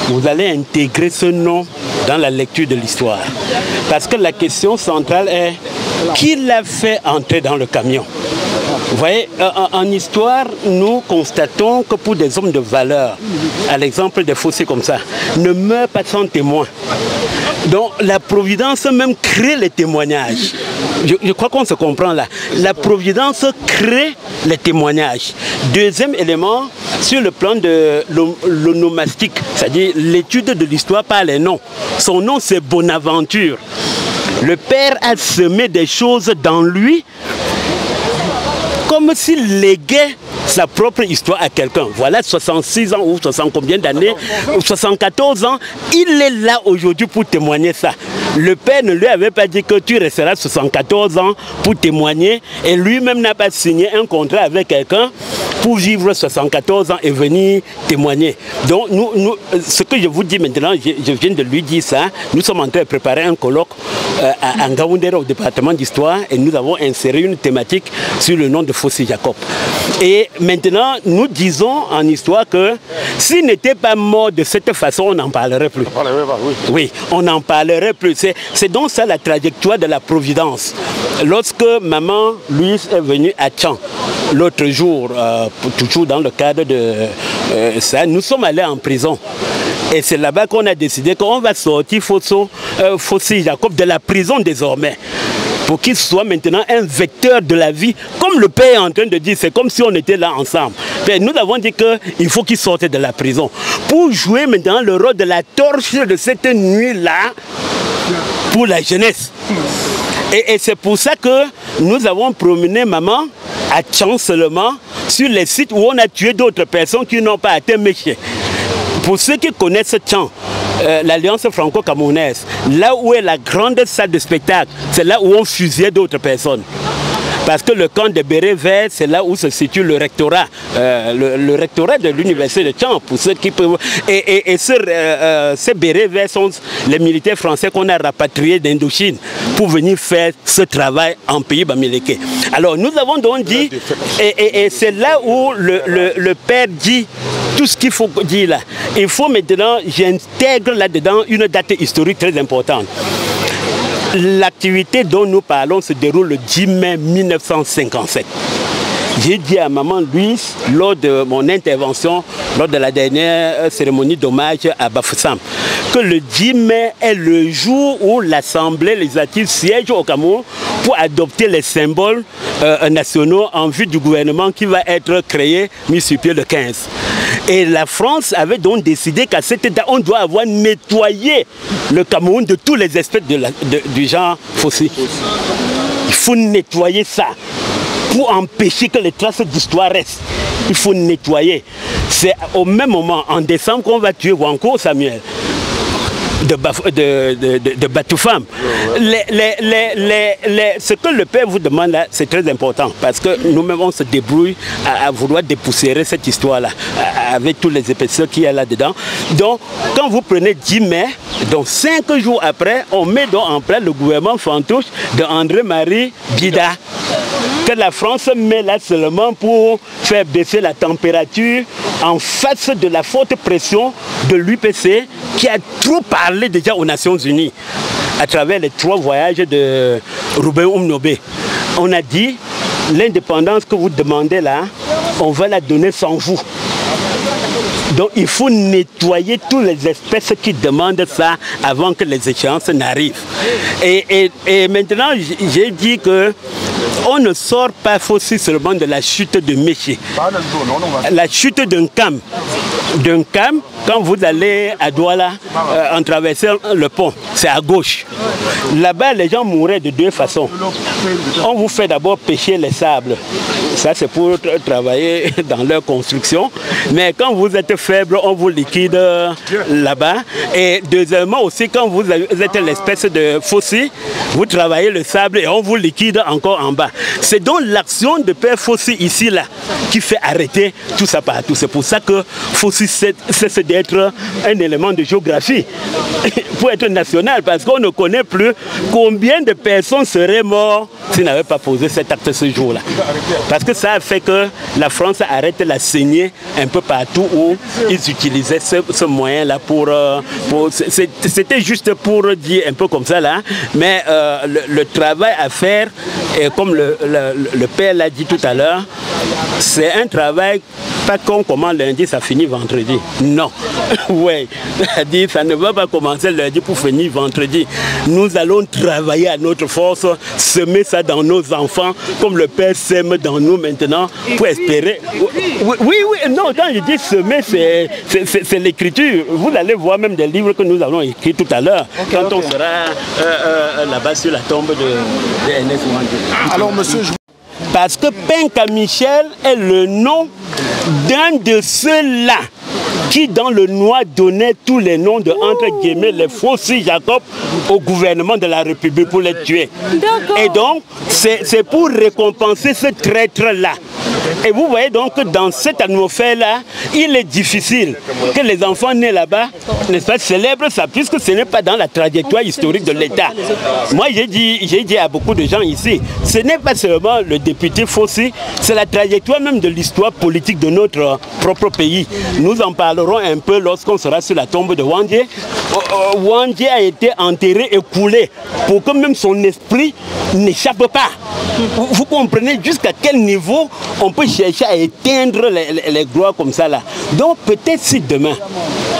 Vous allez intégrer ce nom dans la lecture de l'histoire. Parce que la question centrale est qui l'a fait entrer dans le camion? Vous voyez, en histoire, nous constatons que pour des hommes de valeur, à l'exemple des fossés comme ça, ne meurent pas sans témoin. Donc la Providence même crée les témoignages. Je crois qu'on se comprend là. La Providence crée les témoignages. Deuxième élément, sur le plan de l'onomastique, c'est-à-dire l'étude de l'histoire par les noms. Son nom, c'est Bonaventure. Le père a semé des choses dans lui comme s'il léguait sa propre histoire à quelqu'un. Voilà 66 ans ou 60 combien d'années, 74 ans, il est là aujourd'hui pour témoigner ça. Le père ne lui avait pas dit que tu resteras 74 ans pour témoigner et lui-même n'a pas signé un contrat avec quelqu'un pour vivre 74 ans et venir témoigner. Donc ce que je vous dis maintenant, je viens de lui dire ça, nous sommes en train de préparer un colloque à Ngaoundéré au département d'histoire et nous avons inséré une thématique sur le nom de Fossé Jacob. Et maintenant, nous disons en histoire que s'il n'était pas mort de cette façon, on n'en parlerait plus. Oui, on n'en parlerait plus. C'est donc ça la trajectoire de la Providence. Lorsque maman Louise est venue à Tchan, l'autre jour, toujours dans le cadre de ça, nous sommes allés en prison. Et c'est là-bas qu'on a décidé qu'on va sortir Fossé Jacob de la prison désormais, pour qu'il soit maintenant un vecteur de la vie. Comme le père est en train de dire, c'est comme si on était là ensemble. Mais nous avons dit qu'il faut qu'il sorte de la prison pour jouer maintenant le rôle de la torche de cette nuit-là pour la jeunesse. Et c'est pour ça que nous avons promené maman à Tchan seulement, sur les sites où on a tué d'autres personnes qui n'ont pas atteint Méché. Pour ceux qui connaissent Tchan, l'Alliance franco-camerounaise, là où est la grande salle de spectacle, c'est là où on fusillait d'autres personnes. Parce que le camp de Bérets Verts, c'est là où se situe le rectorat, le rectorat de l'université de Tchan, pour ceux qui peuvent. Et ces Bérets Verts sont les militaires français qu'on a rapatriés d'Indochine pour venir faire ce travail en pays bamileke. Alors nous avons donc dit, et c'est là où le père dit tout ce qu'il faut dire là. Il faut maintenant, j'intègre là-dedans une date historique très importante. L'activité dont nous parlons se déroule le 10 mai 1957. J'ai dit à maman Louise, lors de mon intervention, lors de la dernière cérémonie d'hommage à Bafoussam, que le 10 mai est le jour où l'Assemblée législative siège au Cameroun pour adopter les symboles nationaux en vue du gouvernement qui va être créé, mis sur pied le 15. Et la France avait donc décidé qu'à cette date, on doit avoir nettoyé le Cameroun de tous les espèces du genre Fossé. Il faut nettoyer ça pour empêcher que les traces d'histoire restent. Il faut nettoyer. C'est au même moment, en décembre, qu'on va tuer Wanko Samuel de Batoufam. Ce que le père vous demande là, c'est très important parce que nous-mêmes on se débrouille à vouloir dépoussiérer cette histoire-là avec tous les épaisseurs qu'il y a là-dedans. Donc, quand vous prenez 10 mai, donc 5 jours après, on met donc en place le gouvernement fantôche de André-Marie Bida, que la France met là seulement pour faire baisser la température en face de la forte pression de l'UPC qui a trop parlé déjà aux Nations Unies à travers les 3 voyages de Rouben Oumnobé. On a dit l'indépendance que vous demandez là, on va la donner sans vous. Donc il faut nettoyer toutes les espèces qui demandent ça avant que les échéances n'arrivent. Et maintenant, j'ai dit que on ne sort pas aussi seulement de la chute de Méché. La chute d'un camp. D'un camp, quand vous allez à Douala, en traversant le pont, c'est à gauche. Là-bas, les gens mouraient de deux façons. On vous fait d'abord pêcher les sables. Ça, c'est pour travailler dans leur construction. Mais quand vous êtes faible, on vous liquide là-bas. Et deuxièmement aussi, quand vous êtes l'espèce de Fossi, vous travaillez le sable et on vous liquide encore en bas. C'est donc l'action de Père Fossi ici, là, qui fait arrêter tout ça partout. C'est pour ça que Fossi cesse d'être un élément de géographie pour être national, parce qu'on ne connaît plus combien de personnes seraient mortes s'ils n'avaient pas posé cet acte ce jour-là. Parce que ça a fait que la France arrête la saignée un peu partout où ils utilisaient ce moyen-là pour c'était juste pour dire un peu comme ça là, mais le travail à faire, et comme le père l'a dit tout à l'heure, c'est un travail pas qu'on commence lundi, ça finit vendredi. Non. Oui. C'est-à-dire, ça ne va pas commencer lundi pour finir vendredi. Nous allons travailler à notre force, semer ça dans nos enfants, comme le Père sème dans nous maintenant, pour espérer. Oui, non, quand je dis semer, c'est l'écriture. Vous allez voir même des livres que nous avons écrits tout à l'heure, quand on sera là-bas sur la tombe de Ernest Ouandjé. Alors, monsieur, parce que Penka Michel est le nom d'un de ceux-là qui, dans le noir, donnait tous les noms de, entre guillemets, les Fossi Jacob au gouvernement de la République pour les tuer. Et donc, c'est pour récompenser ce traître-là. Et vous voyez donc que dans cette atmosphère-là, il est difficile que les enfants nés là-bas, n'est-ce pas, célèbrent ça, puisque ce n'est pas dans la trajectoire historique de l'État. Moi, j'ai dit à beaucoup de gens ici, ce n'est pas seulement le député Fossi, c'est la trajectoire même de l'histoire politique de notre propre pays. Nous en parlerons un peu lorsqu'on sera sur la tombe de Ouandjé. Ouandjé a été enterré et coulé pour que même son esprit n'échappe pas. Vous comprenez jusqu'à quel niveau on peut chercher à éteindre les gloires comme ça là. Donc peut-être si demain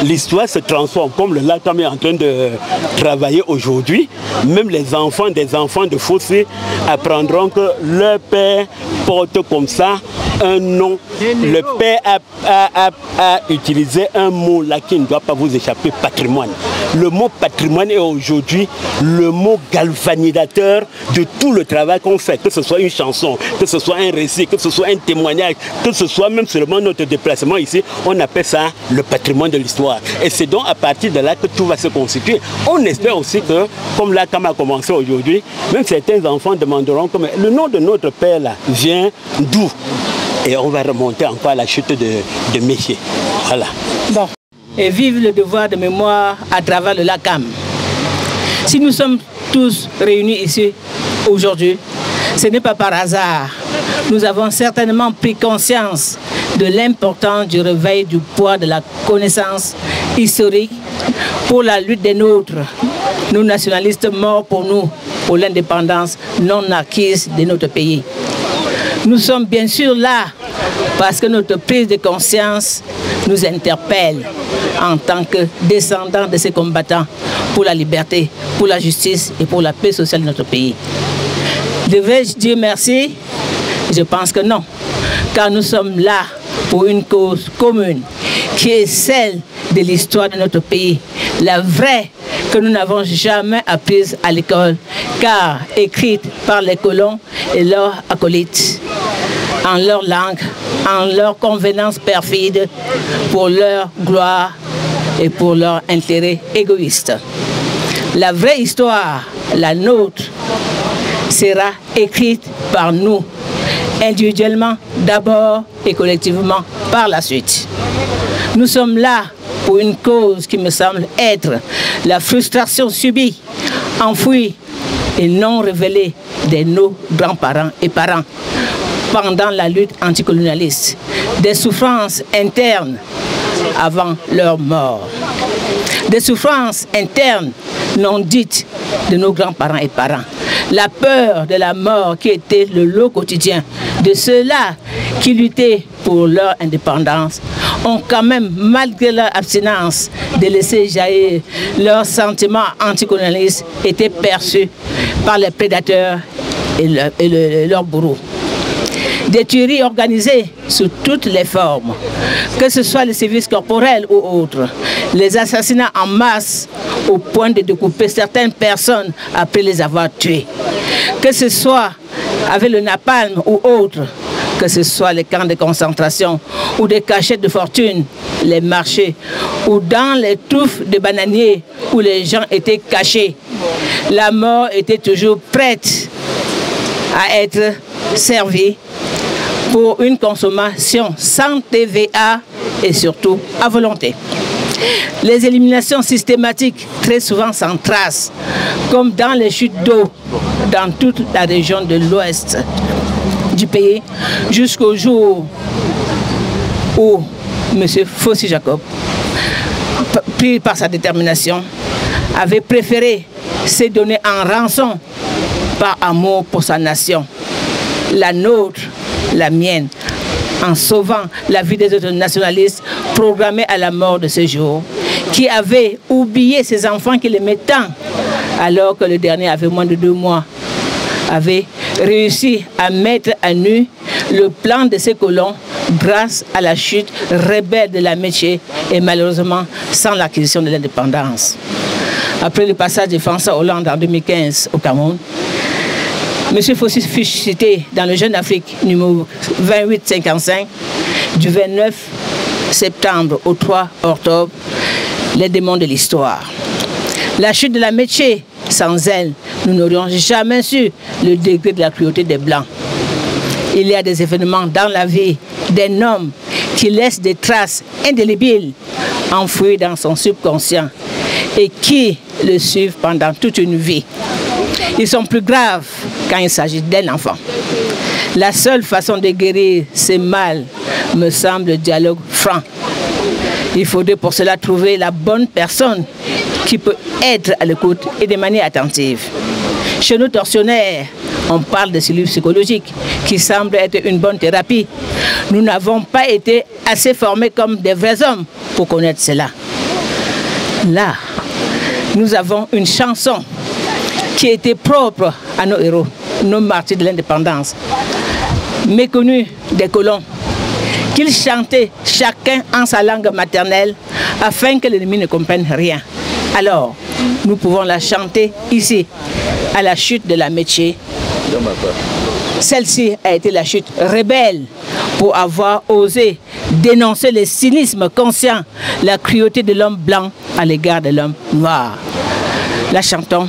l'histoire se transforme comme le Lakam est en train de travailler aujourd'hui, même les enfants des enfants de Fossi apprendront que leur père porte comme ça un nom. Le père a utilisé un mot là qui ne doit pas vous échapper, patrimoine. Le mot patrimoine est aujourd'hui le mot galvanisateur de tout le travail qu'on fait, que ce soit une chanson, que ce soit un récit, que ce soit un témoignage, que ce soit même seulement notre déplacement ici, on appelle ça le patrimoine de l'histoire. Et c'est donc à partir de là que tout va se constituer. On espère aussi que, comme là, comme a commencé aujourd'hui, même certains enfants demanderont comme le nom de notre père là vient d'où? Et on va remonter encore à la chute de Méché. Voilà. Bon. Et vive le devoir de mémoire à travers le Lakam. Si nous sommes tous réunis ici aujourd'hui, ce n'est pas par hasard. Nous avons certainement pris conscience de l'importance du réveil du poids de la connaissance historique pour la lutte des nôtres, nous nationalistes morts pour nous, pour l'indépendance non acquise de notre pays. Nous sommes bien sûr là parce que notre prise de conscience nous interpelle en tant que descendants de ces combattants pour la liberté, pour la justice et pour la paix sociale de notre pays. Devrais-je dire merci? Je pense que non, car nous sommes là pour une cause commune qui est celle de l'histoire de notre pays, la vraie que nous n'avons jamais apprise à l'école, car écrite par les colons et leurs acolytes, en leur langue, en leur convenance perfide, pour leur gloire et pour leur intérêt égoïste. La vraie histoire, la nôtre, sera écrite par nous, individuellement d'abord et collectivement par la suite. Nous sommes là pour une cause qui me semble être la frustration subie, enfouie et non révélée de nos grands-parents et parents pendant la lutte anticolonialiste, des souffrances internes avant leur mort, des souffrances internes non dites de nos grands-parents et parents, La peur de la mort qui était le lot quotidien de ceux-là qui luttaient pour leur indépendance ont quand même, malgré leur abstinence de laisser jaillir leurs sentiments anticolonialistes, été perçus par les prédateurs et leurs bourreaux. Des tueries organisées sous toutes les formes, que ce soit les services corporels ou autres, les assassinats en masse au point de découper certaines personnes après les avoir tuées, que ce soit avec le napalm ou autre, que ce soit les camps de concentration ou des cachettes de fortune, les marchés ou dans les touffes de bananiers où les gens étaient cachés. La mort était toujours prête à être servie pour une consommation sans TVA et surtout à volonté. Les éliminations systématiques, très souvent sans trace, comme dans les chutes d'eau dans toute la région de l'ouest du pays, jusqu'au jour où M. Fossi Jacob, pris par sa détermination, avait préféré se donner en rançon par amour pour sa nation, la nôtre, la mienne, en sauvant la vie des autres nationalistes programmés à la mort de ce jour, qui avaient oublié ses enfants qui l'aimaient tant, alors que le dernier avait moins de 2 mois, avait réussi à mettre à nu le plan de ses colons grâce à la chute rebelle de la Métier et malheureusement sans l'acquisition de l'indépendance. Après le passage de François Hollande en 2015 au Cameroun, M. Fossi fut cité dans le Jeune Afrique numéro 2855 du 29 septembre au 3 octobre, les démons de l'histoire. La chute de la Métier, sans elle, nous n'aurions jamais su le degré de la cruauté des Blancs. Il y a des événements dans la vie d'un homme qui laissent des traces indélébiles enfouies dans son subconscient et qui le suivent pendant toute une vie. Ils sont plus graves quand il s'agit d'un enfant. La seule façon de guérir ces mal me semble le dialogue franc. Il faudrait pour cela trouver la bonne personne qui peut être à l'écoute et de manière attentive. Chez nos tortionnaires, on parle de cellules psychologiques qui semble être une bonne thérapie. Nous n'avons pas été assez formés comme des vrais hommes pour connaître cela. Là, nous avons une chanson qui était propre à nos héros, nos martyrs de l'indépendance, méconnus des colons, qu'ils chantaient chacun en sa langue maternelle afin que l'ennemi ne comprenne rien. Alors, nous pouvons la chanter ici, à la chute de la Métier. Celle-ci a été la chute rebelle pour avoir osé dénoncer le cynisme conscient, la cruauté de l'homme blanc à l'égard de l'homme noir. La chanson,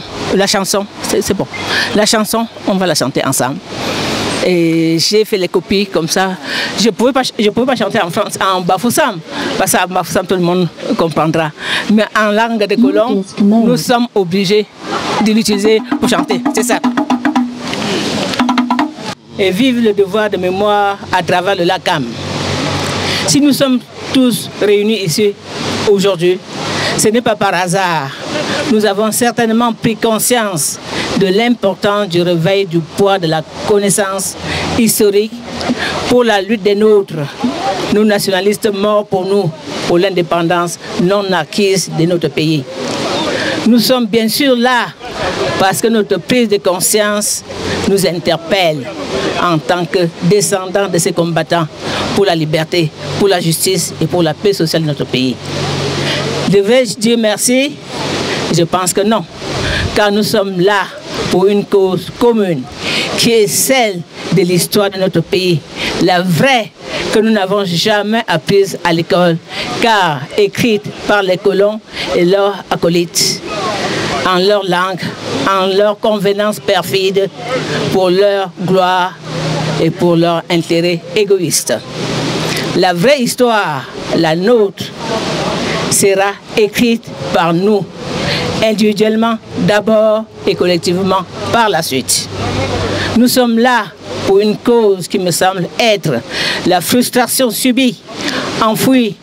c'est bon. La chanson, on va la chanter ensemble. Et j'ai fait les copies comme ça. Je pouvais pas chanter en Bafoussam, parce qu'en Bafoussam, tout le monde comprendra. Mais en langue de colons, nous sommes obligés de l'utiliser pour chanter. C'est ça. Et vive le devoir de mémoire à travers le LACAM. Si nous sommes tous réunis ici aujourd'hui, ce n'est pas par hasard. Nous avons certainement pris conscience de l'importance du réveil du poids de la connaissance historique pour la lutte des nôtres, nos nationalistes morts pour nous, pour l'indépendance non acquise de notre pays. Nous sommes bien sûr là parce que notre prise de conscience nous interpelle en tant que descendants de ces combattants pour la liberté, pour la justice et pour la paix sociale de notre pays. Devrais-je dire merci? Je pense que non, car nous sommes là pour une cause commune qui est celle de l'histoire de notre pays, la vraie que nous n'avons jamais apprise à l'école, car écrite par les colons et leurs acolytes, en leur langue, en leur convenance perfide, pour leur gloire et pour leur intérêt égoïste. La vraie histoire, la nôtre, sera écrite par nous, individuellement d'abord et collectivement par la suite. Nous sommes là pour une cause qui me semble être la frustration subie, enfouie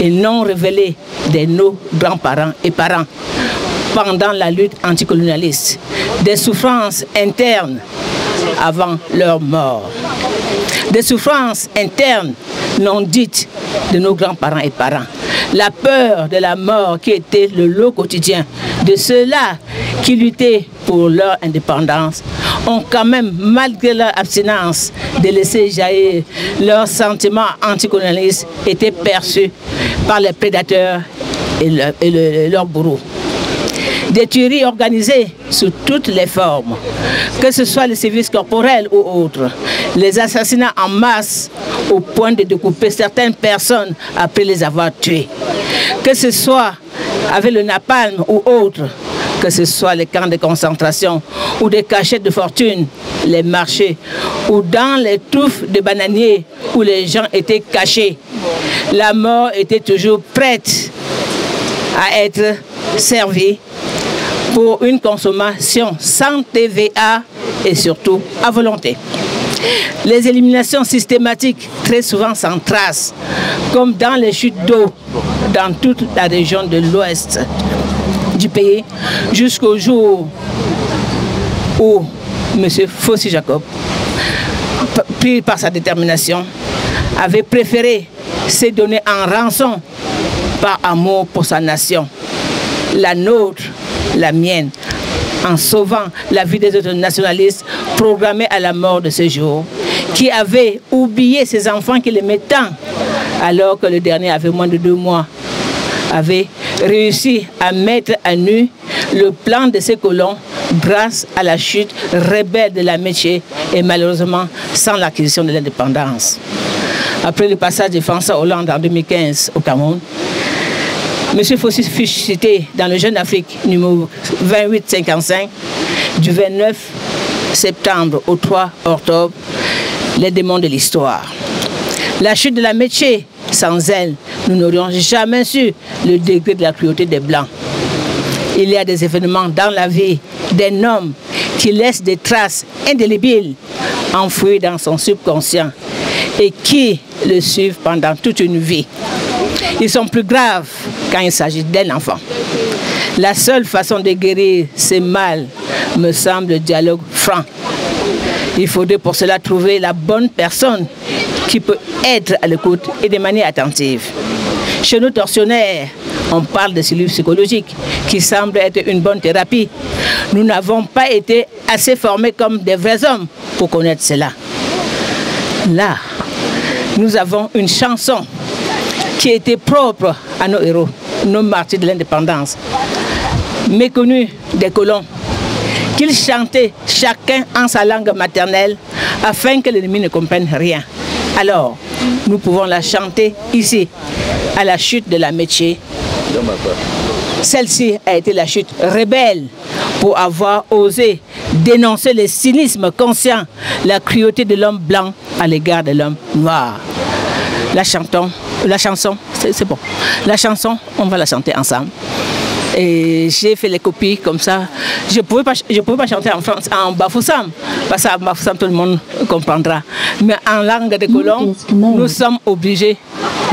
et non révélée de nos grands-parents et parents pendant la lutte anticolonialiste, des souffrances internes avant leur mort, des souffrances internes non dites de nos grands-parents et parents, la peur de la mort qui était le lot quotidien de ceux-là qui luttaient pour leur indépendance, ont quand même, malgré leur abstinence de laisser jaillir leurs sentiments anticolonialistes, étaient perçus par les prédateurs et leurs bourreaux. Des tueries organisées sous toutes les formes, que ce soit les services corporels ou autres, les assassinats en masse au point de découper certaines personnes après les avoir tuées, que ce soit avec le napalm ou autre, que ce soit les camps de concentration ou des cachettes de fortune, les marchés ou dans les touffes de bananiers où les gens étaient cachés. La mort était toujours prête à être servie pour une consommation sans TVA et surtout à volonté. Les éliminations systématiques, très souvent sans trace, comme dans les chutes d'eau dans toute la région de l'ouest du pays, jusqu'au jour où M. Fossi Jacob, pris par sa détermination, avait préféré se donner en rançon par amour pour sa nation, la nôtre, la mienne, en sauvant la vie des autres nationalistes programmés à la mort de ce jour, qui avaient oublié ses enfants qui l'aimaient tant, alors que le dernier avait moins de 2 mois, avait réussi à mettre à nu le plan de ces colons grâce à la chute rebelle de la Métier et malheureusement sans l'acquisition de l'indépendance. Après le passage de François Hollande en 2015 au Cameroun, M. Fossi fut cité dans le Jeune Afrique numéro 2855 du 29 septembre au 3 octobre, les démons de l'histoire. La chute de la Métier, sans elle, nous n'aurions jamais su le degré de la cruauté des Blancs. Il y a des événements dans la vie d'un homme qui laissent des traces indélébiles enfouies dans son subconscient et qui le suivent pendant toute une vie. Ils sont plus graves quand il s'agit d'un enfant. La seule façon de guérir ces mal me semble le dialogue franc. Il faudrait pour cela trouver la bonne personne qui peut être à l'écoute et de manière attentive. Chez nos tortionnaires, on parle de cellules psychologiques qui semblent être une bonne thérapie. Nous n'avons pas été assez formés comme des vrais hommes pour connaître cela. Là, nous avons une chanson qui était propre à nos héros, nos martyrs de l'indépendance, méconnus des colons, qu'ils chantaient chacun en sa langue maternelle afin que l'ennemi ne comprenne rien. Alors, nous pouvons la chanter ici, à la chute de la Métier. Celle-ci a été la chute rebelle pour avoir osé dénoncer le cynisme conscient, la cruauté de l'homme blanc à l'égard de l'homme noir. La chanson, c'est bon. La chanson, on va la chanter ensemble. Et j'ai fait les copies comme ça. Je pouvais pas chanter en Bafoussam, parce qu'en Bafoussam, tout le monde comprendra. Mais en langue de colons, nous sommes obligés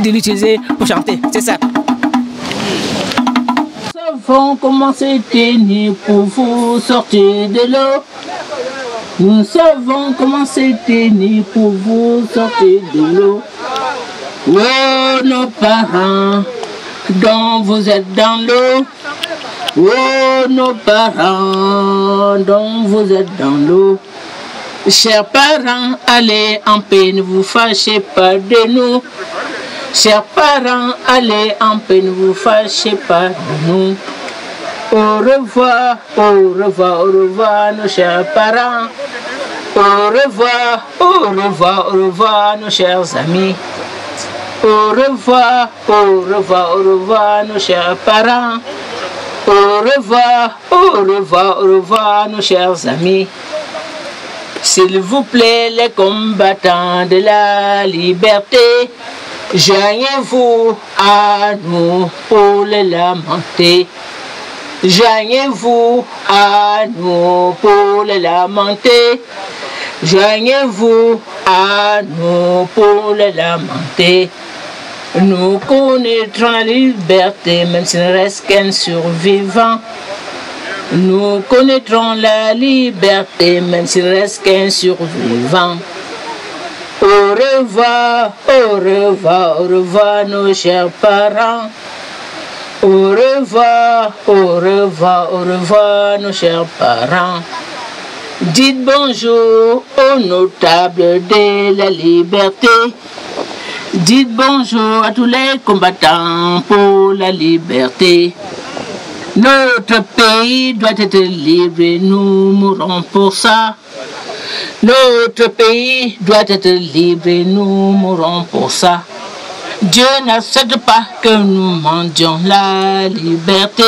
de l'utiliser pour chanter. C'est ça. Nous savons comment c'était né pour vous sortir de l'eau. Nous savons comment c'était né pour vous sortir de l'eau. Oh, nos parents, dont vous êtes dans l'eau. Oh, nos parents, dont vous êtes dans l'eau. Chers parents, allez en paix, ne vous fâchez pas de nous. Chers parents, allez en paix, ne vous fâchez pas de nous. Au revoir, au revoir, au revoir, nos chers parents. Au revoir, au revoir, au revoir, nos chers amis. Au revoir, au revoir, au revoir, nos chers parents. Au revoir, au revoir, au revoir, nos chers amis. S'il vous plaît, les combattants de la liberté, joignez-vous à nous pour les lamenter. Joignez-vous à nous pour les lamenter. Joignez-vous à nous pour les lamenter. Nous connaîtrons la liberté, même s'il ne reste qu'un survivant. Nous connaîtrons la liberté, même s'il reste qu'un survivant. Au revoir, au revoir, au revoir nos chers parents. Au revoir, au revoir, au revoir nos chers parents. Dites bonjour aux notables de la liberté. Dites bonjour à tous les combattants pour la liberté. Notre pays doit être libre et nous mourrons pour ça. Notre pays doit être libre et nous mourrons pour ça. Dieu n'accepte pas que nous mendions la liberté.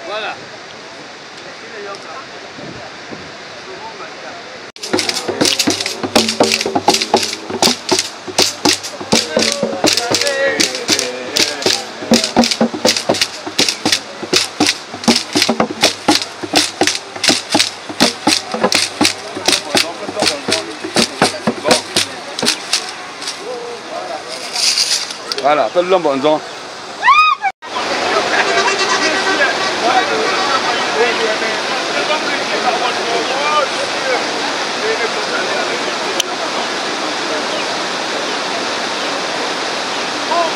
Voilà. Voilà, fais-le bon temps. Oh,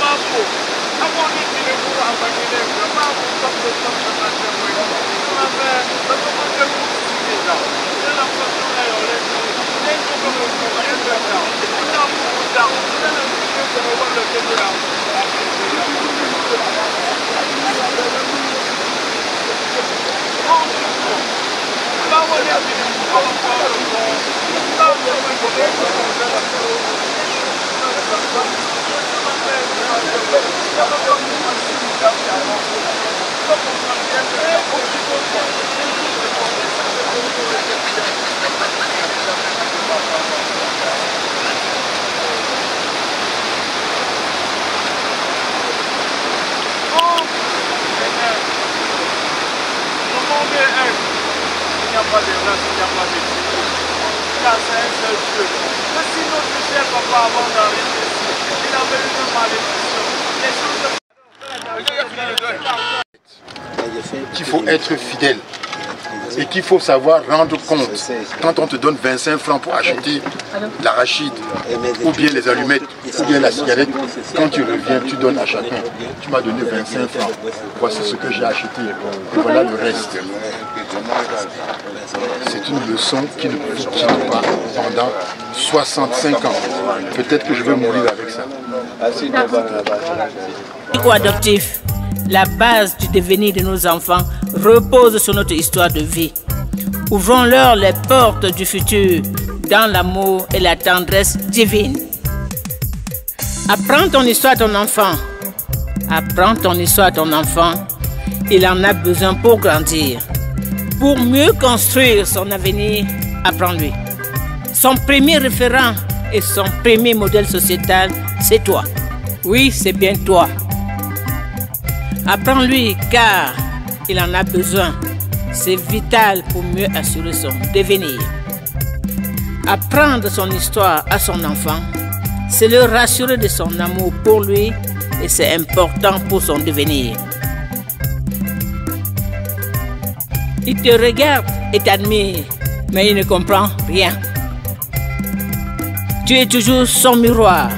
Qu'il faut être fidèle et qu'il faut savoir rendre compte. Quand on te donne 25 francs pour acheter l'arachide ou bien les allumettes ou bien la cigarette, quand tu reviens, tu donnes à chacun. Tu m'as donné 25 francs. Voici ce que j'ai acheté. Et voilà le reste. C'est une leçon qui ne vous quitte pas pendant 65 ans. Peut-être que je vais mourir avec ça. Adoptif, la base du devenir de nos enfants repose sur notre histoire de vie. Ouvrons-leur les portes du futur dans l'amour et la tendresse divine. Apprends ton histoire à ton enfant. Apprends ton histoire à ton enfant. Il en a besoin pour grandir. Pour mieux construire son avenir, apprends-lui. Son premier référent et son premier modèle sociétal, c'est toi. Oui, c'est bien toi. Apprends-lui car il en a besoin. C'est vital pour mieux assurer son devenir. Apprendre son histoire à son enfant, c'est le rassurer de son amour pour lui et c'est important pour son devenir. Il te regarde et t'admire, mais il ne comprend rien. Tu es toujours son miroir,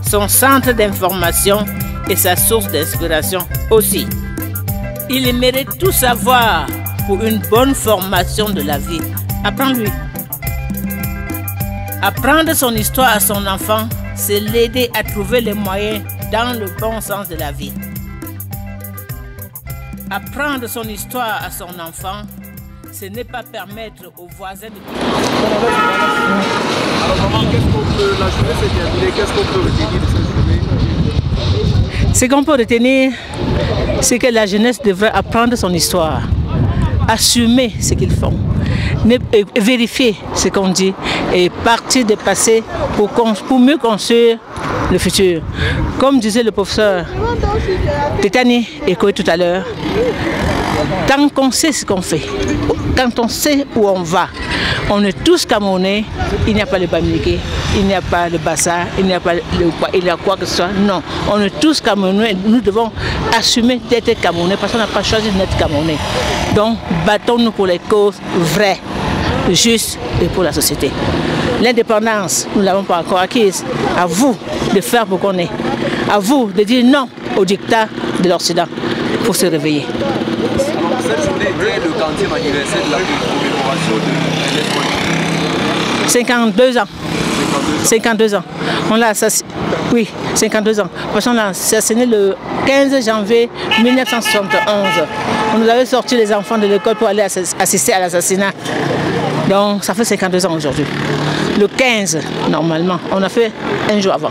son centre d'information et sa source d'inspiration aussi. Il aimerait tout savoir pour une bonne formation de la vie. Apprends-lui. Apprendre son histoire à son enfant, c'est l'aider à trouver les moyens dans le bon sens de la vie. Apprendre son histoire à son enfant, ce n'est pas permettre aux voisins de... Alors maman, la journée s'est terminée, qu'est-ce qu'on peut retenir de cette journée? Ce qu'on peut retenir, c'est que la jeunesse devrait apprendre son histoire, assumer ce qu'ils font, vérifier ce qu'on dit et partir du passé pour mieux construire le futur. Comme disait le professeur Tétani Ekoé tout à l'heure, tant qu'on sait ce qu'on fait, quand on sait où on va, on est tous Camerounais, il n'y a pas le Bamileke, il n'y a pas le Bassa, il n'y a pas il y a quoi que ce soit. Non, on est tous Camerounais, nous devons assumer d'être Camerounais parce qu'on n'a pas choisi d'être Camerounais. Donc, battons-nous pour les causes vraies, justes et pour la société. L'indépendance, nous ne l'avons pas encore acquise. À vous de faire pour qu'on ait. À vous de dire non au dictat de l'Occident pour se réveiller. Alors, cette journée était le 40e anniversaire de la commémoration de 52 ans. 52 ans. On l'a assassiné. Oui, 52 ans. Parce qu'on l'a assassiné le 15 janvier 1971. On nous avait sorti les enfants de l'école pour aller assister à l'assassinat. Donc ça fait 52 ans aujourd'hui. Le 15, normalement. On a fait un jour avant.